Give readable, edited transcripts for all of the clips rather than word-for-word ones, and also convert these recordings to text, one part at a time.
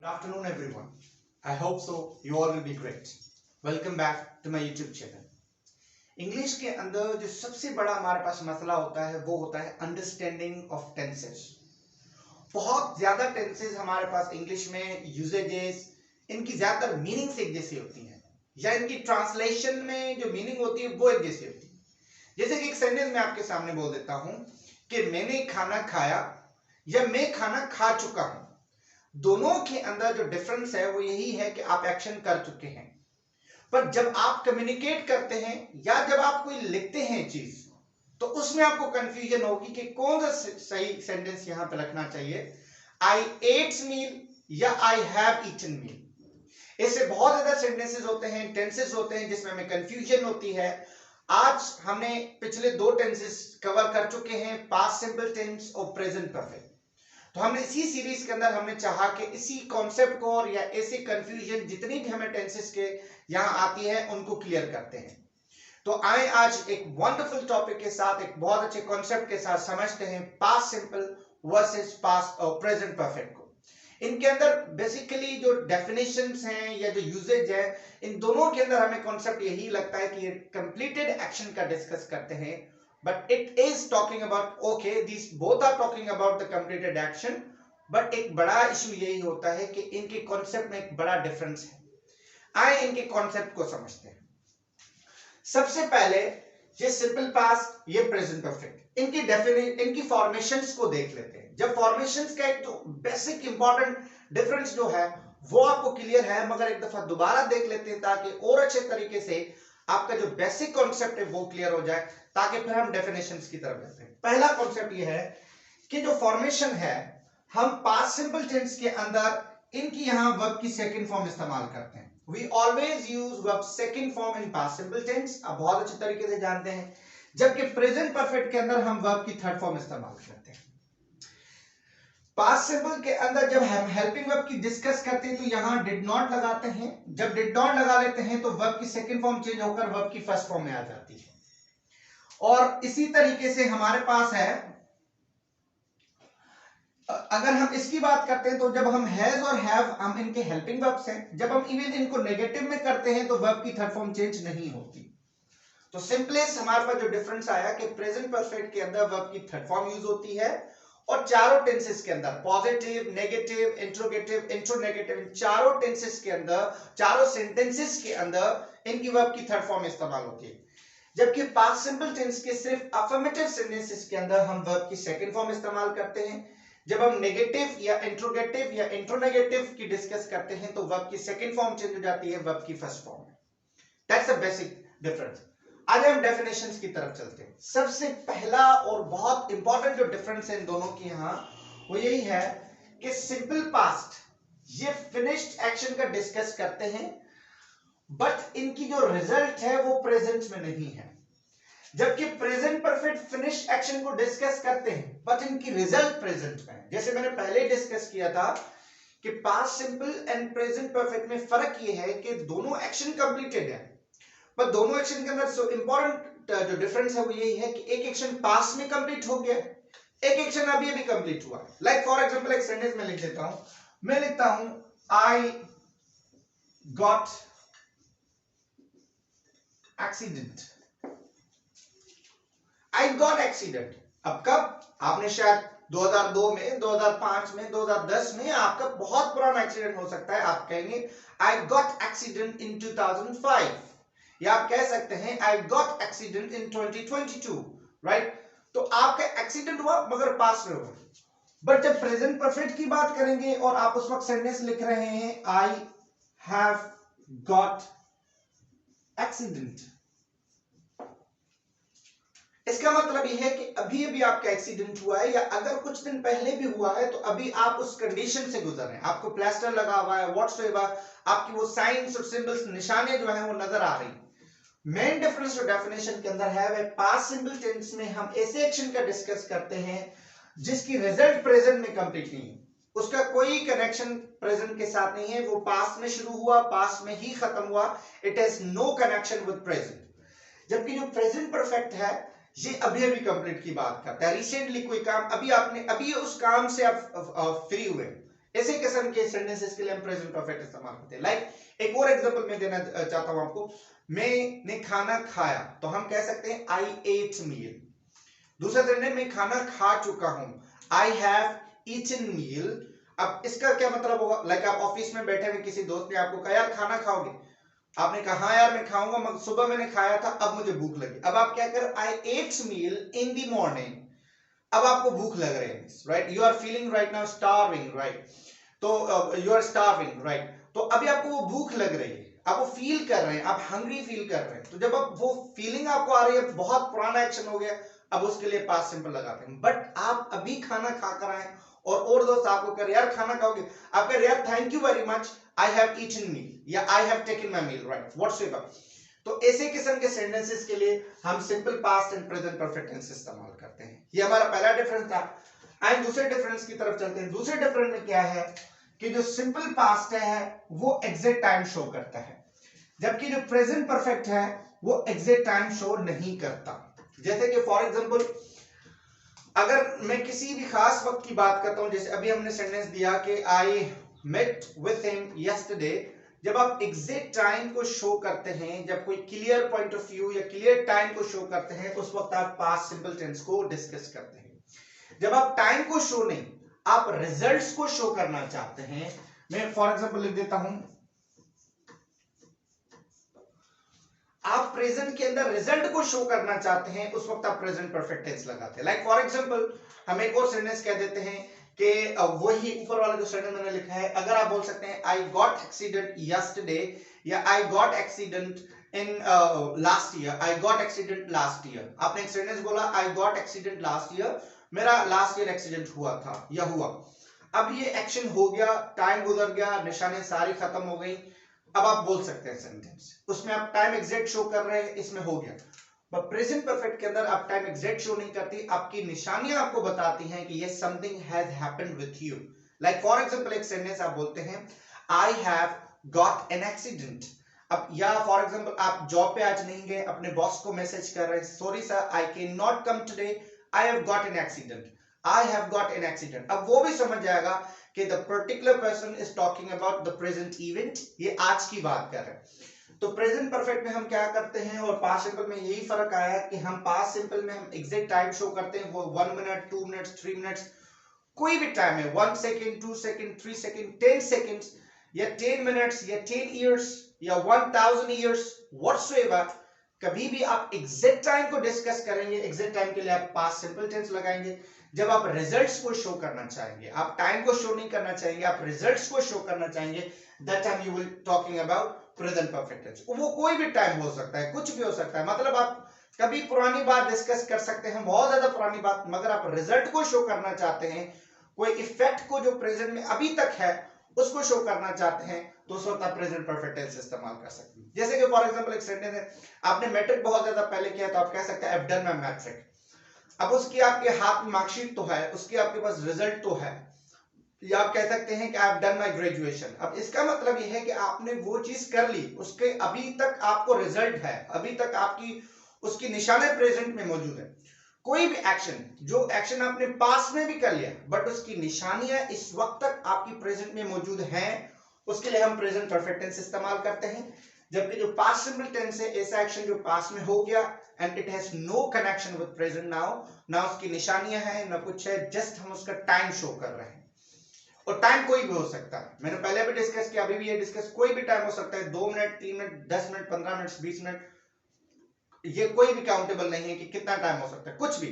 Good afternoon, everyone. I hope so. You all will be great. Welcome back to my YouTube channel. English के अंदर जो सबसे बड़ा हमारे पास मसला होता है वो होता है अंडरस्टैंडिंग ऑफ टेंसेस। बहुत ज्यादा टेंसेस हमारे पास इंग्लिश में यूजेजेस, इनकी ज्यादातर मीनिंग्स एक जैसी होती हैं या इनकी ट्रांसलेशन में जो मीनिंग होती है वो एक जैसी होती है। जैसे कि एक सेंटेंस मैं आपके सामने बोल देता हूं कि मैंने खाना खाया या मैं खाना खा चुका हूं। दोनों के अंदर जो डिफरेंस है वो यही है कि आप एक्शन कर चुके हैं, पर जब आप कम्युनिकेट करते हैं या जब आप कोई लिखते हैं चीज तो उसमें आपको कंफ्यूजन होगी कि कौन सा सही सेंटेंस यहां पे रखना चाहिए, आई एट मील या आई हैव ईटन मील। ऐसे बहुत ज्यादा सेंटेंसेस होते हैं, टेंसेस होते हैं जिसमें हमें कंफ्यूजन होती है। आज हमने पिछले दो टेंसेस कवर कर चुके हैं, पास्ट सिंपल टेंस और प्रेजेंट परफेक्ट। तो हमने इसी सीरीज के अंदर हमने चाहा कि इसी कॉन्सेप्ट को और या ऐसे कंफ्यूजन जितनी भी हमें टेंसेस के यहां आती है उनको क्लियर करते हैं। तो आए आज एक वंडरफुल टॉपिक के साथ, एक बहुत अच्छे कॉन्सेप्ट के साथ समझते हैं पास्ट सिंपल वर्सेस पास्ट और प्रेजेंट परफेक्ट को। इनके अंदर बेसिकली जो डेफिनेशंस हैं या जो यूजेज है, इन दोनों के अंदर हमें कॉन्सेप्ट यही लगता है कि ये कंप्लीटेड एक्शन का डिस्कस करते हैं, but it is talking about okay, these both are talking about the completed action, but एक बड़ा इशू यही होता है कि इनके कॉन्सेप्ट में एक बड़ा डिफरेंस है। आए इनके कॉन्सेप्ट को समझते हैं। सबसे पहले ये सिंपल पास्ट, ये प्रेजेंट परफेक्ट, इनकी फॉर्मेशंस को देख लेते हैं। जब फॉर्मेशंस का एक जो बेसिक इंपॉर्टेंट डिफरेंस जो है वो आपको क्लियर है, मगर एक दफा दोबारा देख लेते हैं ताकि और अच्छे तरीके से आपका जो बेसिक कॉन्सेप्ट है वो क्लियर हो जाए, ताकि फिर हम डेफिनेशंस की तरफ जाते हैं। पहला कॉन्सेप्ट ये है कि जो फॉर्मेशन है हम पास्ट सिंपल टेंस के अंदर इनकी यहां वर्ब की सेकंड फॉर्म इस्तेमाल करते हैं। We always use verb second form in past simple tense, आप बहुत अच्छे तरीके से जानते हैं। जबकि प्रेजेंट परफेक्ट के अंदर हम वर्ब की थर्ड फॉर्म इस्तेमाल करते हैं। पास्ट सिंपल के अंदर जब हम हेल्पिंग वर्ब की डिस्कस करते हैं तो यहां डिड नॉट लगाते हैं। जब डिड नॉट लगा लेते हैं तो वर्ब की सेकंड फॉर्म चेंज होकर वर्ब की फर्स्ट फॉर्म में आ जाती है। और इसी तरीके से हमारे पास है, अगर हम इसकी बात करते हैं तो जब हम हैज और हैव हम इनके हेल्पिंग वर्ब्स हैं, जब हम इवन इनको नेगेटिव में करते हैं तो वर्ब की थर्ड फॉर्म चेंज नहीं होती। तो सिंपलेस्ट हमारे पास जो डिफरेंस आया कि प्रेजेंट परफेक्ट के अंदर वर्ब की थर्ड फॉर्म यूज होती है और चारों टेंसेस के अंदर पॉजिटिव, नेगेटिव, इंट्रोगेटिव, इंट्रोनेगेटिव, इन चारों टेंसेस के अंदर, चारों सेंटेंसेस के अंदर इनकी वर्ब की थर्ड फॉर्म इस्तेमाल होती है। जबकि पास्ट सिंपल टेंस के सिर्फ अफर्मेटिव सेंटेंसेस के अंदर हम वर्ब की सेकंड फॉर्म इस्तेमाल करते हैं। जब हम नेगेटिव या इंट्रोगेटिव या इंट्रोनेगेटिव की डिस्कस करते हैं तो वर्ब की सेकंड फॉर्म चेंज हो जाती है वर्ब की फर्स्ट फॉर्म में। That's a basic difference. आज हम डेफिनेशंस की तरफ चलते हैं। सबसे पहला और बहुत इंपॉर्टेंट जो डिफरेंस है इन दोनों की यहां वो यही है कि सिंपल पास्ट ये फिनिश्ड एक्शन का डिस्कस करते हैं, बट इनकी जो रिजल्ट है वो प्रेजेंट में नहीं है। जबकि प्रेजेंट परफेक्ट फिनिश एक्शन को डिस्कस करते हैं बट इनकी रिजल्ट प्रेजेंट में है। जैसे मैंने पहले डिस्कस किया था कि past simple and present perfect में फर्क ये है कि दोनों एक्शन कंप्लीटेड है, पर दोनों एक्शन के अंदर सो इंपॉर्टेंट जो डिफरेंस है वो यही है कि एक एक्शन पास्ट में कंप्लीट हो गया, एक एक्शन अभी अभी कंप्लीट हुआ है। लाइक फॉर एग्जांपल एक सेंटेंस में लिख देता हूं, मैं लिखता हूं I got accident. I got accident. अब कब? आपने शायद 2002 में, 2005 में, 2010 में, आपका बहुत पुराना एक्सीडेंट हो सकता है। आप कहेंगे आई गॉट एक्सीडेंट इन 2005, या आप कह सकते हैं I got accident in 2022, right? तो आपका एक्सीडेंट हुआ मगर पास्ट में हुआ। बट जब प्रेजेंट परफेक्ट की बात करेंगे और आप उस वक्त सेंटेंस लिख रहे हैं आई हैव गॉट एक्सीडेंट, इसका मतलब यह है कि अभी अभी आपका एक्सीडेंट हुआ है, या अगर कुछ दिन पहले भी हुआ है तो अभी आप उस कंडीशन से गुजर रहे हैं, आपको प्लास्टर लगा हुआ है, व्हाटसोएवर, आपकी वो साइंस और सिंबल्स, निशाने जो हैं वो नजर आ रही। मेन डिफरेंस जो डेफिनेशन के अंदर है वह पास्ट सिंपल टेंस में हम ऐसे एक्शन का डिस्कस करते हैं जिसकी रिजल्ट प्रेजेंट में कंप्लीट नहीं है, उसका कोई कनेक्शन प्रेजेंट के साथ नहीं है, वो पास्ट में शुरू हुआ, पास्ट में ही खत्म हुआ, it has no connection with present. जबकि जो प्रेजेंट परफेक्ट है ये अभी अभी कंप्लीट की बात करता है, रिसेंटली कोई काम, अभी आपने अभी उस काम से आप फ्री हुए, ऐसे किस्म के सेंटेंसेस के लिए हम प्रेजेंट परफेक्ट इस्तेमाल करते हैं। लाइक एक और एग्जांपल मैं देना चाहता हूं आपको, मैंने खाना खाया, तो हम कह सकते हैं आई एट मील। दूसरा सेंटेंस, मैं खाना खा चुका हूं, आई हैव ईटन मील। अब इसका क्या मतलब होगा? लाइक आप ऑफिस में बैठे हुए, किसी दोस्त ने आपको कहा यार खाना खाओगे, आपने कहा हाँ यार मैं खाऊंगा, मगर सुबह मैंने खाया था, अब मुझे भूख लगी। अब आप क्या कर, I ate meal in the morning, अब आपको भूख लग रही है, right? You are feeling right now starving, right? तो यू आर स्टार्विंग, राइट? तो अभी आपको वो भूख लग रही है, आप वो फील कर रहे हैं, आप हंग्री फील कर रहे हैं। तो जब अब वो फीलिंग आपको आ रही है, बहुत पुराना एक्शन हो गया, अब उसके लिए पास्ट सिंपल लगाते हैं। बट आप अभी खाना खा कर आए और दोस्त आपको कह रहे यार खाना खाओगे, आप कह रहे यार thank you very much, I have eaten meal या I have taken my meal, right? Whatsoever. तो ऐसे किस्म के सेंटेंसेस के लिए हम simple past and present perfect tense इस्तेमाल करते हैं। ये हमारा पहला डिफरेंस था। आइए दूसरे डिफरेंस की तरफ चलते हैं। दूसरे डिफरेंस में क्या है कि जो सिंपल पास्ट है वो एग्जैक्ट टाइम शो करता है, जबकि जो प्रेजेंट परफेक्ट है वो एग्जैक्ट टाइम शो नहीं करता। जैसे कि फॉर एग्जांपल, अगर मैं किसी भी खास वक्त की बात करता हूं, जैसे अभी हमने सेंटेंस दिया कि I met with him yesterday, जब आप एग्जैक्ट टाइम को शो करते हैं, जब कोई क्लियर पॉइंट ऑफ व्यू या क्लियर टाइम को शो करते हैं, उस वक्त आप पास्ट सिंपल टेंस को डिस्कस करते हैं। जब आप टाइम को शो नहीं, आप रिजल्ट्स को शो करना चाहते हैं, मैं फॉर एग्जांपल लिख देता हूं, आप प्रेजेंट के अंदर रिजल्ट को शो करना चाहते हैं, उस वक्त आप प्रेजेंट परफेक्ट टेंस लगाते हैं। लाइक फॉर एग्जांपल, हम एक और सेंटेंस कह देते हैं कि वही ऊपर वाला जो सेंटेंस मैंने लिखा है, अगर आप बोल सकते हैं आई गॉट एक्सीडेंट यस्टरडे या I got accident in last year, I got accident last year. आपने एक सेंटेंस बोला I got accident last year, मेरा लास्ट ईयर एक्सीडेंट हुआ था या हुआ। अब ये एक्शन हो गया, टाइम गुजर गया, निशानें सारी खत्म हो गई, अब आप बोल सकते हैं सेंटेंस, उसमें आप टाइम एग्जैक्ट शो कर रहे हैं, इसमें हो गया। बट प्रेजेंट परफेक्ट के अंदर आप टाइम एग्जैक्ट शो नहीं करती, आपकी निशानियां आपको बताती हैं कि yes something has happened with you. Like for example, एक सेंटेंस आप बोलते हैं I have got an accident. अब या फॉर एग्जांपल, आप जॉब पे आज नहीं गए, अपने बॉस को मैसेज कर रहे हैं sorry sir I can not come today, I have got an accident, I have got an accident. अब वो भी समझ जाएगा कि the particular person is talking about the present event, ये आज की बात कर रहे हैं। तो प्रेजेंट परफेक्ट में हम क्या करते हैं और पास्ट सिंपल में यही फर्क आया है कि हम पास्ट सिंपल में हम एग्जैक्ट टाइम शो करते हैं, वो 1 मिनट 2 मिनट्स 3 मिनट्स, कोई भी टाइम है, 1 सेकंड 2 सेकंड 3 सेकंड 10 सेकंड्स या 10 मिनट्स या 10 इयर्स या 1000 इयर्स, व्हाटसोएवर, कभी भी आप एग्जैक्ट टाइम को डिस्कस करेंगे, एग्जैक्ट टाइम के लिए आप पास्ट सिंपल टेंस लगाएंगे। जब आप रिजल्ट्स को शो करना चाहेंगे, आप टाइम को शो नहीं करना चाहेंगे, आप रिजल्ट्स को शो करना चाहेंगे, that time you will talking about present perfect tense. वो कोई भी टाइम हो सकता है, कुछ भी हो सकता है, मतलब आप कभी पुरानी बात डिस्कस कर सकते हैं, बहुत ज्यादा पुरानी बात, मगर आप रिजल्ट को शो करना चाहते हैं, कोई इफेक्ट को जो प्रेजेंट में अभी तक है उसको शो करना चाहते हैं, तो उस वक्त आप प्रेजेंट परफेक्ट टेंस इस्तेमाल कर सकते हैं। जैसे कि फॉर एग्जांपल एक सेंटेंस है, आपने मैट्रिक बहुत ज्यादा पहले किया, तो आप कह सकते हैं I have done my matric. अब उसकी आपके हाथ में मार्कशीट तो है, उसकी आपके पास रिजल्ट तो है, या आप कह सकते हैं कि आई हैव डन माय ग्रेजुएशन। अब इसका मतलब यह है कि आपने वो चीज कर ली, उसके अभी तक आपको रिजल्ट है, अभी तक आपकी उसकी निशाने प्रेजेंट में मौजूद है। कोई भी एक्शन, जो एक्शन आपने पास्ट में भी कर लिया बट उसकी निशानियां इस वक्त तक आपकी प्रेजेंट में मौजूद हैं, उसके लिए हम प्रेजेंट परफेक्ट टेंस इस्तेमाल करते हैं। जबकि जो पास्ट सिंपल टेंस है, ऐसा एक्शन जो पास्ट में हो गया and it has no connection with present now, ना उसकी निशानियां हैं ना कुछ है, जस्ट हम उसका टाइम शो कर रहे हैं। और टाइम कोई भी हो सकता है, मैंने पहले भी डिस्कस किया, अभी भी ये डिस्कस, कोई भी टाइम हो सकता है, 2 minute 3 minute 10 minute 15 minute 20 minute, ये कोई भी काउंटेबल नहीं है कि कितना टाइम हो सकता है, कुछ भी।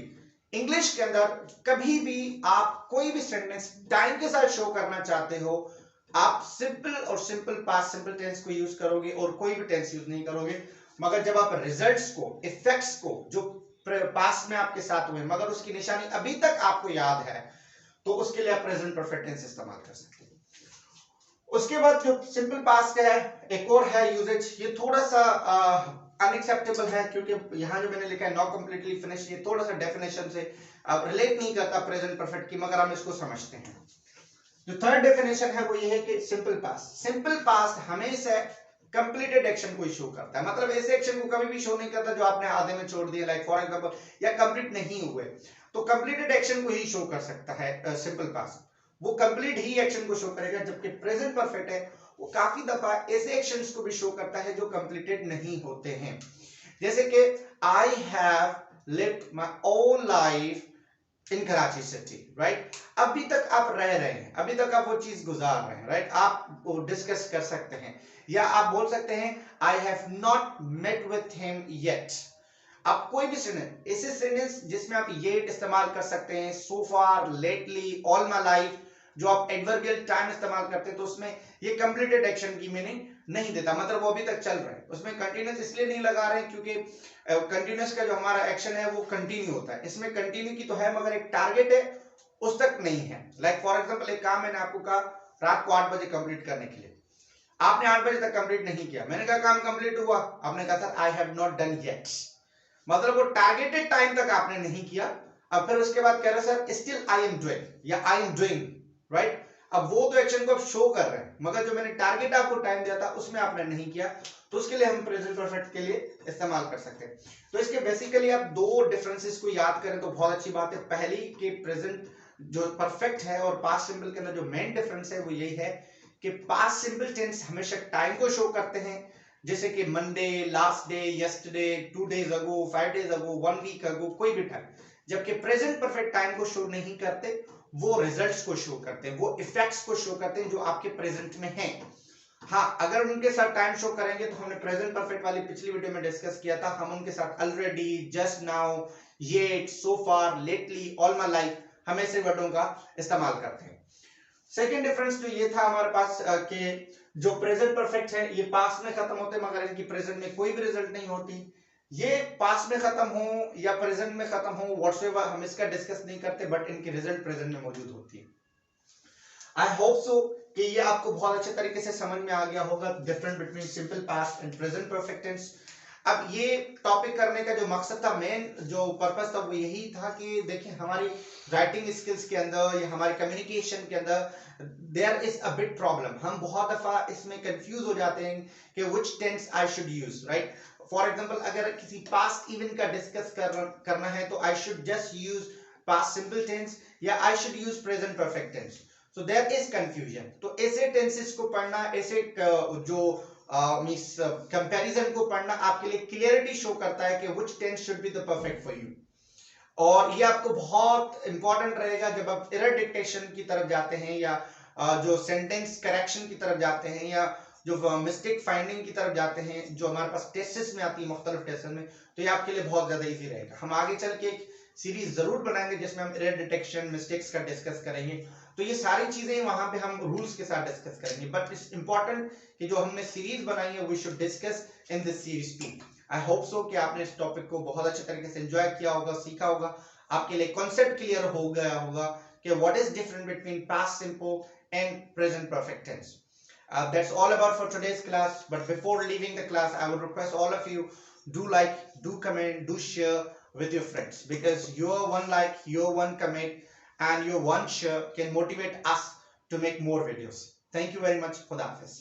इंग्लिश के अंदर कभी भी आप कोई भी सेंटेंस टाइम के साथ शो करना चाहते हो, आप सिंपल और सिंपल पास्ट सिंपल टेंस को यूज करोगे और कोई भी टेंस यूज नहीं करोगे। मगर जब आप रिजल्ट्स को, इफेक्ट्स को जो पास्ट में आपके साथ हुए मगर उसकी निशानी अभी तक आपको याद है, तो उसके लिए आप प्रेजेंट परफेक्ट टेंस इस्तेमाल कर सकते हैं। उसके बाद जो सिंपल पास्ट है, एक और है यूजेज, ये थोड़ा सा अनएक्सेप्टेबल है, क्योंकि यहाँ जो मैंने लिखा है नॉट कंप्लीटली फिनिश, ये थोड़ा सा डेफिनेशन से रिलेट नहीं करता प्रेजेंट परफेक्ट की, मगर हम इसको समझते हैं। जो थर्ड डेफिनेशन है वो ये है कि सिंपल पास्ट, सिंपल पास्ट हमेशा कंप्लीटेड एक्शन को शो करता है, मतलब ऐसे एक्शन को कभी भी शो नहीं करता जो आपने आधे में छोड़ दिया, लाइक फॉर एग्जांपल, या कंप्लीट नहीं हुए, तो कंप्लीटेड एक्शन को ही शो कर सकता है सिंपल पास्ट। वो कंप्लीट ही एक्शन को शो करेगा, जबकि प्रेजेंट परफेक्ट है वो काफी दफा ऐसे एक्शंस को भी शो करता है जो कंप्लीटेड नहीं होते हैं। जैसे कि I have lived my own life in Karachi city, right. अभी तक आप रह रहे हैं, अभी तक आप वो चीज गुजार रहे हैं, राइट। आप वो डिस्कस कर सकते हैं, या आप बोल सकते हैं I have not met with him yet. आप कोई भी सेंटेंस, ऐसे सेंटेंस जिसमें आप ये इस्तेमाल कर सकते हैं, सो फार, लेटली, ऑल माय लाइफ, जो आप एडवर्बियल टाइम इस्तेमाल करते हैं, तो उसमें ये कंप्लीटेड एक्शन की मीनिंग नहीं देता, मतलब वो अभी तक चल रहा है। उसमें कंटिन्यूस इसलिए नहीं लगा रहे हैं क्योंकि कंटिन्यूस का जो हमारा एक्शन है वो कंटिन्यू होता है। इसमें कंटिन्यू की तो है मगर एक टारगेट है, उस तक नहीं है। लाइक फॉर एग्जांपल एक काम मैंने आपको कहा रात को 8 बजे कंप्लीट करने के लिए, आपने 8 बजे तक कंप्लीट नहीं किया, मैंने कहा काम कंप्लीट हुआ, आपने कहा था आई हैव नॉट डन येट, मतलब वो टारगेटेड टाइम तक आपने नहीं किया। अब फिर उसके बाद कह रहे sir still I am doing या आई एम डूइंग, राइट। अब वो तो एक्शन को आप शो कर रहे हैं मगर जो मैंने टारगेट आपको टाइम दिया था उसमें आपने नहीं किया, तो उसके लिए हम प्रेजेंट परफेक्ट के लिए इस्तेमाल कर सकते हैं। तो इसके बेसिकली आप दो डिफरेंसेस को याद करें तो बहुत अच्छी बात है। पहली कि प्रेजेंट जो परफेक्ट है और पास्ट सिंपल के अंदर जो मेन डिफरेंस है वो यही है कि पास्ट सिंपल टेंस हमेशा टाइम को शो करते हैं, जैसे कि Monday, last day, yesterday, 2 days अगो, 5 days अगो, 1 week अगो, कोई भी टाइम। जबकि प्रेजेंट परफेक्ट टाइम को शो नहीं करते, वो रिजल्ट्स को शो करते हैं, वो इफेक्ट्स को शो करते हैं जो आपके प्रेजेंट में हैं। हाँ, अगर उनके साथ टाइम शो करेंगे तो हमने प्रेजेंट परफेक्ट वाली पिछली वीडियो में डिस्कस किया था, हम उनके साथ already, just now, yet, so far, lately, all my life, हम ऐसे वर्डों का इस्तेमाल करते हैं। सेकेंड डिफरेंस तो ये था हमारे पास कि जो प्रेजेंट परफेक्ट है ये पास्ट में खत्म होते मगर इनकी प्रेजेंट में कोई भी रिजल्ट नहीं होती। ये पास्ट में खत्म हो या प्रेजेंट में खत्म हो, व्हाटसएवर, हम इसका डिस्कस नहीं करते, बट इनकी रिजल्ट प्रेजेंट में मौजूद होती है। आई होप सो कि ये आपको बहुत अच्छे तरीके से समझ में आ गया होगा difference between simple past and present perfect tense. अब ये टॉपिक करने का जो मकसद था, मेन जो पर्पस था वो यही था कि देखिए हमारी राइटिंग स्किल्स के अंदर या हमारे कम्युनिकेशन के अंदर there is a big problem. हम बहुत दफा इसमें कंफ्यूज हो जाते हैं कि which tense I should use, right. For example अगर किसी पास्ट इवेंट का डिस्कस करना है तो I should just use past simple tense या I should use present perfect tense, so there is confusion. तो ऐसे टेंसेस को पढ़ना, ऐसे जो मींस कंपैरिजन को पढ़ना आपके लिए क्लियरिटी शो करता है कि which tense should be the perfect for you. और ये आपको बहुत इंपॉर्टेंट रहेगा जब आप एरर डिटेक्शन की तरफ जाते हैं या जो सेंटेंस करेक्शन की तरफ जाते हैं या जो मिस्टेक फाइंडिंग की तरफ जाते हैं, जो हमारे पास टेस्ट्स में आती है, मुख्तलिफ टेस्ट में, तो ये आपके लिए बहुत ज्यादा इजी रहेगा। हम आगे चल के एक सीरीज जरूर बनाएंगे जिसमें हम एरर डिटेक्शन, मिस्टेक्स का डिस्कस करेंगे, तो ये सारी चीजें वहां पे हम रूल्स के साथ डिस्कस करेंगे। बट इट्स इंपॉर्टेंट कि जो हमने सीरीज बनाई है we should discuss in this series too. I hope so कि आपने इस टॉपिक को बहुत अच्छे तरीके से एंजॉय किया होगा, सीखा होगा, आपके लिए कॉन्सेप्ट क्लियर हो गया होगा कि what is different between past simple and present perfect tense. That's all about for today's class, but before leaving the class I would request all of you, do like, do comment, do share with your friends, because your one like, your one comment and your one share can motivate us to make more videos. Thank you very much. Khuda Hafiz.